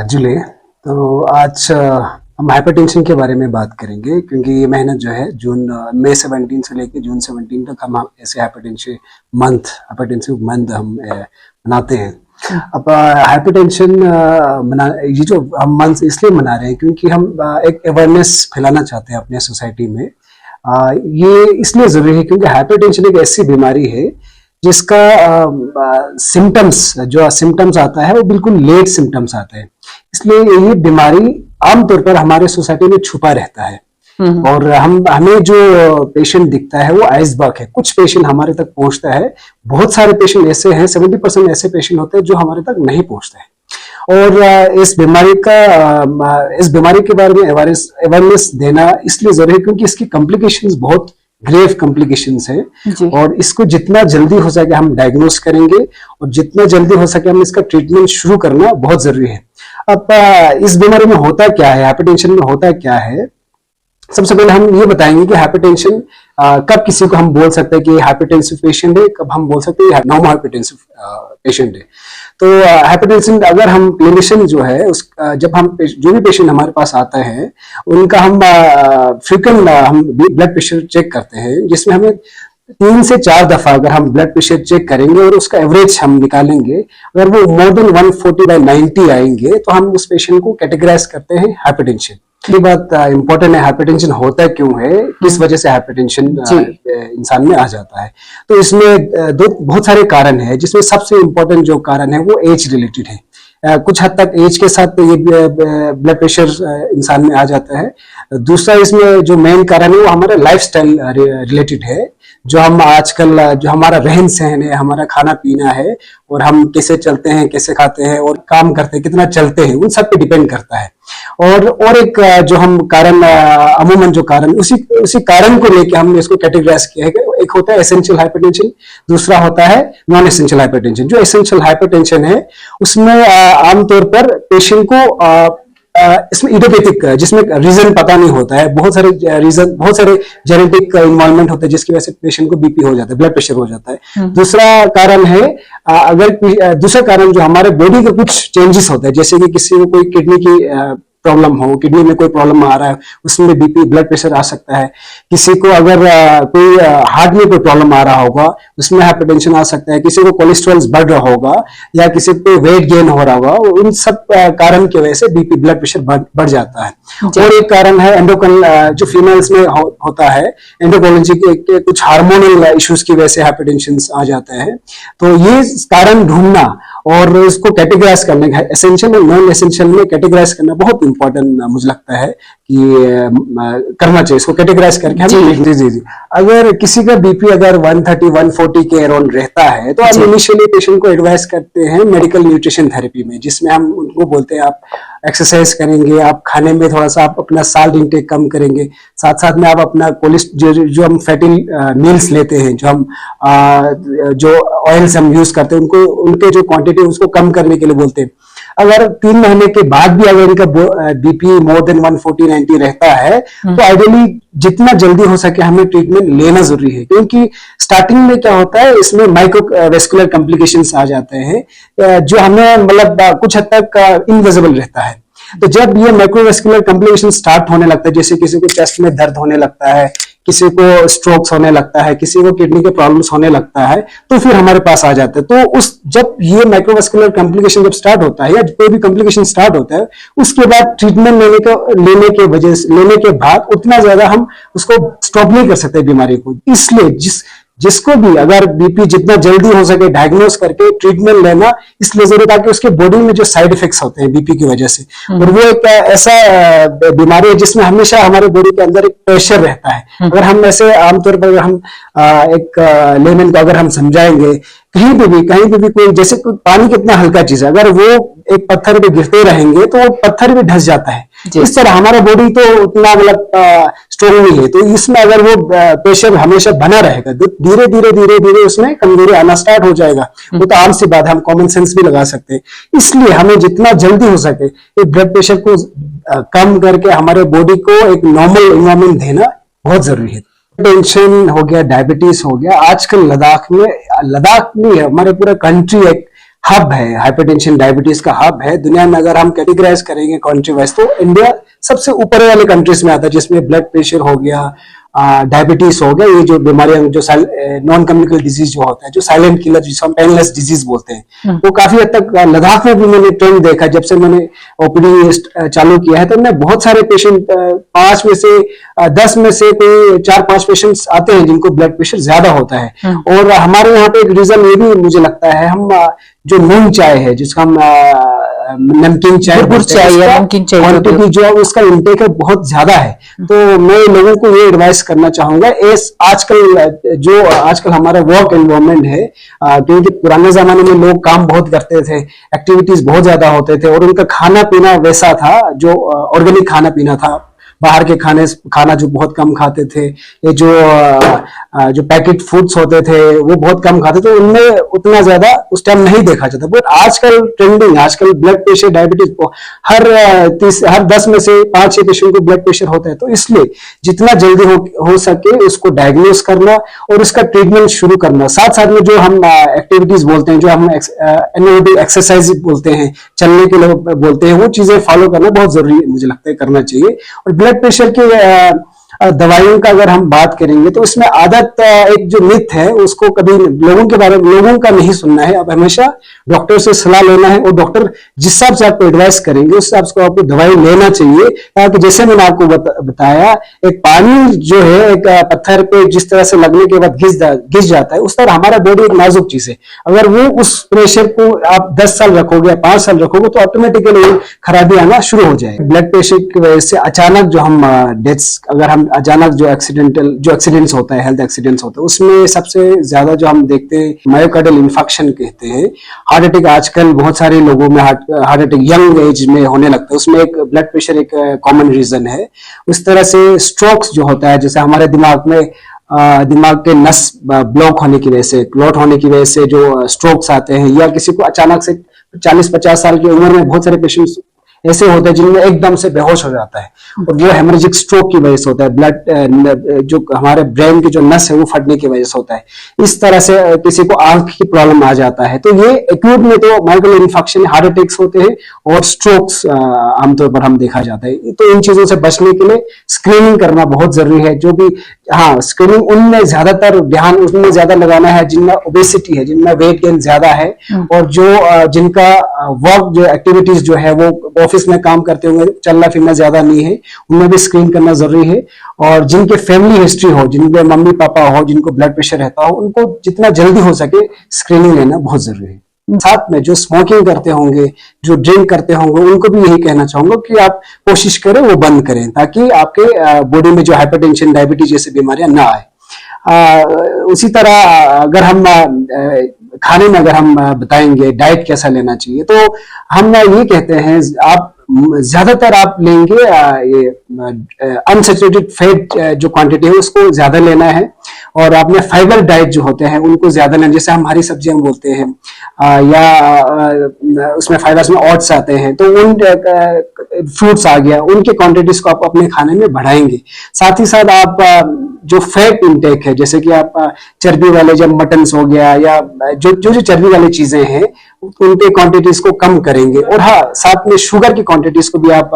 जुले। तो आज हम हाइपरटेंशन के बारे में बात करेंगे, क्योंकि ये महीना जो है मई 17 से लेकर जून 17 तक हम ऐसे हाइपरटेंसिव मंथ हम मनाते हैं। अब हाइपरटेंशन ये जो हम मंथ इसलिए मना रहे हैं क्योंकि हम एक अवेयरनेस फैलाना चाहते हैं अपने सोसाइटी में। ये इसलिए जरूरी है क्योंकि हाइपरटेंशन एक ऐसी बीमारी है जिसका सिम्टम्स आता है वो बिल्कुल लेट सिम्टम्स आते हैं। इसलिए ये बीमारी आमतौर पर हमारे सोसाइटी में छुपा रहता है और हमें जो पेशेंट दिखता है वो आइसबर्ग है। कुछ पेशेंट हमारे तक पहुंचता है, बहुत सारे पेशेंट ऐसे हैं, 70% ऐसे पेशेंट होते हैं जो हमारे तक नहीं पहुंचते हैं। और इस बीमारी के बारे में अवेयरनेस देना इसलिए जरूरी है क्योंकि इसकी कॉम्प्लिकेशंस बहुत ग्रेव कॉम्प्लिकेशंस है और इसको जितना जल्दी हो सके हम डायग्नोस करेंगे और जितना जल्दी हो सके हम इसका ट्रीटमेंट शुरू करना बहुत जरूरी है। अब इस बीमारी में होता क्या है, हाइपरटेंशन में होता क्या है, सबसे पहले हम ये बताएंगे कि हाइपरटेंशन कब किसी को हम बोल सकते हैं कि हाइपरटेंसिव पेशेंट है, कब हम बोल सकते हैं नॉन हाइपरटेंसिव पेशेंट है। तो हाइपरटेंशन अगर हम क्लिनिशियन जो है जब हम जो भी पेशेंट हमारे पास आता है उनका हम फ्रीक्वेंट हम ब्लड प्रेशर चेक करते हैं, जिसमें हमें 3 से 4 दफा अगर हम ब्लड प्रेशर चेक करेंगे और उसका एवरेज हम निकालेंगे, अगर वो मोर देन 140/90 आएंगे तो हम उस पेशेंट को कैटेगराइज करते हैं हाइपरटेंशन। ये बात इंपॉर्टेंट है, हाइपरटेंशन होता क्यों है, किस वजह से हाइपरटेंशन इंसान में आ जाता है। तो इसमें बहुत सारे कारण हैं, जिसमें सबसे इंपॉर्टेंट जो कारण है वो एज रिलेटेड है। कुछ हद तक एज के साथ ये ब्लड प्रेशर इंसान में आ जाता है। दूसरा इसमें जो मेन कारण है वो हमारा लाइफस्टाइल रिलेटेड है, जो हम आजकल जो हमारा रहन सहन है, हमारा खाना पीना है और हम कैसे चलते हैं, कैसे खाते हैं और काम करते हैं, कितना चलते हैं, उन सब पे डिपेंड करता है। और एक जो हम कारण अमूमन जो कारण उसी कारण को लेके हमने इसको कैटेगराइज किया है। एक होता है एसेंशियल हाइपरटेंशन, दूसरा होता है नॉन एसेंशियल हाइपरटेंशन। जो एसेंशियल हाइपरटेंशन है उसमें आमतौर पर पेशेंट को इसमें इडियोपैथिक, जिसमें रीजन पता नहीं होता है, बहुत सारे जेनेटिक इन्वॉल्वमेंट होते हैं जिसकी वजह से पेशेंट को बीपी हो जाता है, ब्लड प्रेशर हो जाता है। दूसरा कारण है दूसरा कारण जो हमारे बॉडी के कुछ चेंजेस होते हैं, जैसे कि किसी को कोई किडनी की प्रॉब्लम हो, किडनी में कोई प्रॉब्लम आ रहा है, उसमें बीपी ब्लड प्रेशर आ सकता है। किसी को अगर कोई हार्ट में कोई प्रॉब्लम आ रहा होगा उसमें हाइपरटेंशन आ सकता है। किसी को कोलेस्ट्रॉल बढ़ रहा होगा या किसी को वेट गेन हो रहा होगा, उन सब कारण की वजह से बीपी ब्लड प्रेशर बढ़ जाता है। और एक कारण है एंडोक्राइन, जो फीमेल्स में होता है, एंडोक्राइनोलॉजी के कुछ हार्मोनल इश्यूज की वजह से हाइपरटेंशन आ जाता है। तो ये कारण ढूंढना और इसको कैटेगराइज करने का, एसेंशियल और नॉन एसेंशियल में कैटेगराइज करना बहुत इंपॉर्टेंट मुझे लगता है कि करना चाहिए, इसको कैटेगराइज करके हम जी। अगर किसी का बीपी अगर 130-140 के अराउंड रहता है तो हम इनिशियली पेशेंट को एडवाइस करते हैं मेडिकल न्यूट्रिशन थेरेपी में, जिसमें हम उनको बोलते हैं आप एक्सरसाइज करेंगे, आप खाने में थोड़ा सा आप अपना साल्ट इंटेक कम करेंगे, साथ साथ में आप अपना जो हम फैटी मील्स लेते हैं, जो ऑयल्स हम यूज करते हैं, उनके जो क्वांटिटी उसको कम करने के लिए बोलते हैं। अगर 3 महीने के बाद भी अगर इनका बीपी मोर देन 140-90 रहता है तो आइडियली जितना जल्दी हो सके हमें ट्रीटमेंट लेना जरूरी है, क्योंकि स्टार्टिंग में क्या होता है, इसमें माइक्रोवेस्कुलर कॉम्प्लिकेशंस आ जाते हैं जो हमें मतलब कुछ हद तक इनविजिबल रहता है। तो जब ये माइक्रोवेस्कुलर कॉम्प्लिकेशन स्टार्ट होने लगता है, जैसे किसी को चेस्ट में दर्द होने लगता है, किसी को स्ट्रोक्स होने लगता है, किसी को किडनी के प्रॉब्लम्स होने लगता है, तो फिर हमारे पास आ जाते हैं। तो जब ये माइक्रोवेस्कुलर कॉम्प्लिकेशन जब स्टार्ट होता है या कोई भी कॉम्प्लिकेशन स्टार्ट होता है, उसके बाद ट्रीटमेंट लेने के बाद उतना ज्यादा हम उसको स्टॉप नहीं कर सकते बीमारी को। इसलिए जिसको भी अगर बीपी जितना जल्दी हो सके डायग्नोस करके ट्रीटमेंट लेना इसलिए जरूरी, ताकि उसके बॉडी में जो साइड इफेक्ट्स होते हैं बीपी की वजह से, और वो एक ऐसा बीमारी है जिसमें हमेशा हमारे बॉडी के अंदर एक प्रेशर रहता है। अगर हम ऐसे आमतौर पर हम एक लेमन को अगर हम समझाएंगे, कहीं पे भी कोई, जैसे पानी कितना हल्का चीज है, अगर वो एक पत्थर पे गिरते रहेंगे तो वो पत्थर भी धंस जाता है। इस तरह हमारा बॉडी तो उतना मतलब स्ट्रॉन्ग नहीं है, तो इसमें अगर वो प्रेशर हमेशा बना रहेगा, धीरे धीरे उसमें कमजोरी आना स्टार्ट हो जाएगा। वो तो आम सी बात है, हम कॉमन सेंस भी लगा सकते हैं। इसलिए हमें जितना जल्दी हो सके एक ब्लड प्रेशर को कम करके हमारे बॉडी को एक नॉर्मल एनवायरनमेंट देना बहुत जरूरी है। टेंशन हो गया, डायबिटीज हो गया, आजकल लद्दाख में हमारे पूरा कंट्री एक हब है, हाइपरटेंशन डायबिटीज का हब है दुनिया में। अगर हम कैटेगराइज करेंगे कंट्री वाइज तो इंडिया सबसे ऊपर वाले कंट्रीज में आता है, जिसमें ब्लड प्रेशर हो गया, डायबिटीज हो गया, ये जो बीमारियां जो नॉन कम्युनिकेबल डिजीज जो होता है, जो साइलेंट किलर जिसको हम पेनलेस डिजीज बोलते हैं, वो काफी हद तक लद्दाख में भी मैंने ट्रेंड देखा। जब से मैंने ओपीडी चालू किया है तो मैं बहुत सारे पेशेंट 5 में से 10 में से कोई 4-5 पेशेंट्स आते हैं जिनको ब्लड प्रेशर ज्यादा होता है। और हमारे यहाँ पे एक रीजन ये भी मुझे लगता है, हम जो मूंग चाय है जिसका हम नमकीन चाय, नमकीन चाय क्वांटिटी जो है उसका इंटेक है बहुत ज्यादा है। तो मैं लोगों को ये एडवाइस करना चाहूंगा, आजकल हमारा वर्क एनवायरनमेंट है, क्योंकि पुराने जमाने में लोग काम बहुत करते थे, एक्टिविटीज बहुत ज्यादा होते थे और उनका खाना पीना वैसा था जो ऑर्गेनिक खाना पीना था। बाहर के खाना जो बहुत कम खाते थे, ये जो पैकेट फूड्स होते थे वो बहुत कम खाते थे, उनमें उतना ज्यादा उस टाइम नहीं देखा जाता। बट आजकल ट्रेंडिंग, आजकल ब्लड प्रेशर डायबिटीज हर 10 में से 5-6 पेशेंट को ब्लड प्रेशर होता है। तो इसलिए जितना जल्दी हो सके उसको डायग्नोस करना और उसका ट्रीटमेंट शुरू करना। साथ साथ में जो हम एक्टिविटीज बोलते हैं, जो हम एनारोबिक एक्सरसाइज बोलते हैं, चलने के लिए बोलते हैं, वो चीजें फॉलो करना बहुत जरूरी मुझे लगता है करना चाहिए। और ब्लड प्रेशर की दवाइयों का अगर हम बात करेंगे तो इसमें आदत, एक जो मिथ है उसको कभी लोगों का नहीं सुनना है। अब हमेशा डॉक्टर से सलाह लेना है और डॉक्टर जिस हिसाब से आपको एडवाइस करेंगे उस हिसाब से आपको दवाई लेना चाहिए। ताकि जैसे मैंने आपको बताया, एक पानी जो है एक पत्थर पे जिस तरह से लगने के बाद घिस जाता है, उस तरह हमारा बॉडी एक नाजुक चीज है। अगर वो उस प्रेशर को आप 10 साल रखोगे, 5 साल रखोगे तो ऑटोमेटिकली खराबी आना शुरू हो जाएगी। ब्लड प्रेशर की वजह से अचानक जो हम डेथ्स, अगर हम अचानक जो एक्सीडेंट्स होता है, हेल्थ एक्सीडेंट्स होता है, उसमें सबसे ज्यादा जो हम देखते हैं मायोकार्डियल इन्फेक्शन कहते हैं। हार्ट अटैक आजकल बहुत सारे लोगों में हार्ट अटैक यंग एज में होने लगता है, उसमें एक ब्लड प्रेशर एक कॉमन रीजन है। उस तरह से स्ट्रोक्स जो होता है, जैसे हमारे दिमाग के नस ब्लॉक होने की वजह से, क्लॉट होने की वजह से जो स्ट्रोक्स आते हैं, या किसी को अचानक से 40-50 साल की उम्र में बहुत सारे पेशेंट्स ऐसे होते हैं जिनमें एकदम से बेहोश हो जाता है और वो हेमरेजिक स्ट्रोक की वजह से होता है। ब्लड जो हमारे ब्रेन की जो नस है वो फटने की वजह से होता है। इस तरह से किसी को आंख की प्रॉब्लम आ जाता है। तो ये एक्यूट में तो मायोकार्डियल इन्फेक्शन, हार्ट अटैक्स होते हैं और स्ट्रोक्स आमतौर पर हम देखा जाता है। तो इन चीजों से बचने के लिए स्क्रीनिंग करना बहुत जरूरी है। जो भी स्क्रीनिंग उनमें ज्यादातर ध्यान उसमें ज्यादा लगाना है जिनमें ओबेसिटी है, जिनमें वेट गेन ज्यादा है और जो जिनका वर्क जो एक्टिविटीज जो है वो ऑफिस में काम करते हुए चलना फिरना ज्यादा नहीं है, उनमें भी स्क्रीन करना जरूरी है। और जिनके फैमिली हिस्ट्री हो, जिनके मम्मी पापा हो जिनको ब्लड प्रेशर रहता हो, उनको जितना जल्दी हो सके स्क्रीनिंग लेना बहुत जरूरी है। साथ में जो स्मोकिंग करते होंगे, जो ड्रिंक करते होंगे, उनको भी यही कहना चाहूंगा कि आप कोशिश करें वो बंद करें, ताकि आपके बॉडी में जो हाइपरटेंशन, डायबिटीज जैसी बीमारियां ना आए। उसी तरह अगर हम खाने में अगर हम बताएंगे डाइट कैसा लेना चाहिए, तो हम ये कहते हैं आप ज्यादातर आप लेंगे ये अनसैचुरेटेड फैट जो क्वांटिटी है उसको ज्यादा लेना है। और आपने फाइबर डाइट जो होते हैं उनको ज्यादा लेना, जैसे हम हरी सब्जियां बोलते हैं या उसमें फाइबर्स में ओट्स आते हैं, तो उन फ्रूट्स आ गया, उनके क्वांटिटीज को आप अपने खाने में बढ़ाएंगे। साथ ही साथ आप जो फैट इंटेक है, जैसे कि आप चर्बी वाले जब मटन्स हो गया या जो चर्बी वाली चीजें हैं उनके क्वांटिटीज को कम करेंगे। और हाँ, साथ में शुगर की क्वांटिटीज को भी आप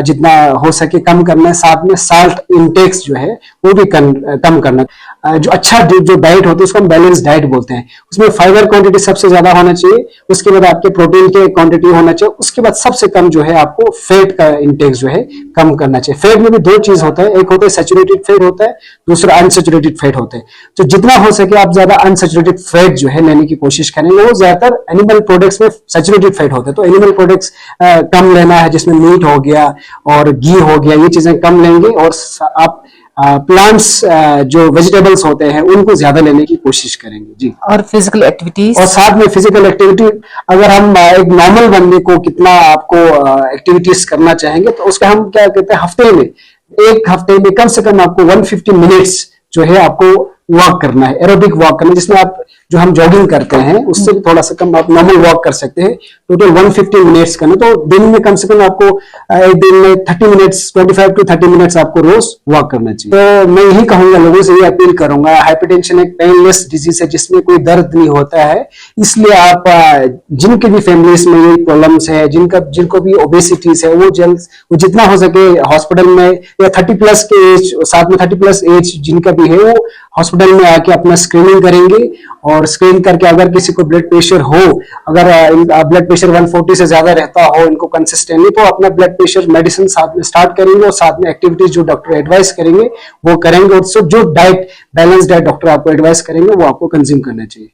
जितना हो सके कम करना है। साथ में साल्ट इंटेक्स जो है वो भी कम करना। जो अच्छा जो डाइट होता है उसको हम बैलेंस डाइट बोलते हैं। उसमें फाइबर क्वांटिटी सबसे ज्यादा होना चाहिए, उसके बाद आपके प्रोटीन के क्वांटिटी होना चाहिए, उसके बाद सबसे कम जो है आपको फैट का इंटेक्स जो है कम करना चाहिए। फैट में भी 2 चीज होता है, एक होता है सैचुरेटेड फैट होता है, दूसरा अनसैचुरेटेड फैट होता है। तो जितना हो सके आप ज्यादा अनसैचुरेटेड फैट जो है लेने की कोशिश करेंगे। वो ज्यादातर एनिमल प्रोडक्ट्स में सैचुरेटेड फैट होता है, तो एनिमल प्रोडक्ट्स कम लेना है, जिसमें मीट हो गया और घी हो गया, ये चीजें कम लेंगे। और आप प्लांट्स जो वेजिटेबल्स होते हैं उनको ज्यादा लेने की कोशिश करेंगे जी। और फिजिकल एक्टिविटीज, और साथ में फिजिकल एक्टिविटी, अगर हम एक नॉर्मल बंदे को कितना आपको एक्टिविटीज करना चाहेंगे तो उसका हम क्या कहते हैं, एक हफ्ते में कम से कम आपको 150 मिनट्स जो है आपको वॉक करना है, एरोबिक वॉक करना है, जिसमें आप जो हम जॉगिंग करते हैं उससे भी थोड़ा सा कम आप नॉर्मल वॉक कर सकते हैं। टोटल 150 मिनट्स करना, तो दिन में कम से कम आपको एक दिन में 30 मिनट्स 25 to 30 मिनट्स आपको रोज वॉक करना चाहिए। तो मैं यही कहूंगा, लोगों से ये अपील करूंगा, हाइपरटेंशन एक पेनलेस डिजीज है जिसमें कोई दर्द नहीं होता है, इसलिए आप जिनके भी फैमिलीज में ये प्रॉब्लम्स है, जिनको भी ओबेसिटीज है, वो जितना हो सके हॉस्पिटल में, या 30+ के एज, साथ में 30+ एज जिनका भी है, वो हॉस्पिटल में आके अपना स्क्रीनिंग करेंगे, और स्क्रीन करके अगर किसी को ब्लड प्रेशर हो, अगर ब्लड प्रेशर 140 से ज्यादा रहता हो इनको कंसिस्टेंटली, तो अपना ब्लड प्रेशर मेडिसिन साथ में स्टार्ट करेंगे, और साथ में एक्टिविटीज जो डॉक्टर एडवाइस करेंगे वो करेंगे, और जो डाइट, बैलेंस डाइट डॉक्टर आपको एडवाइस करेंगे वो आपको कंज्यूम करना चाहिए।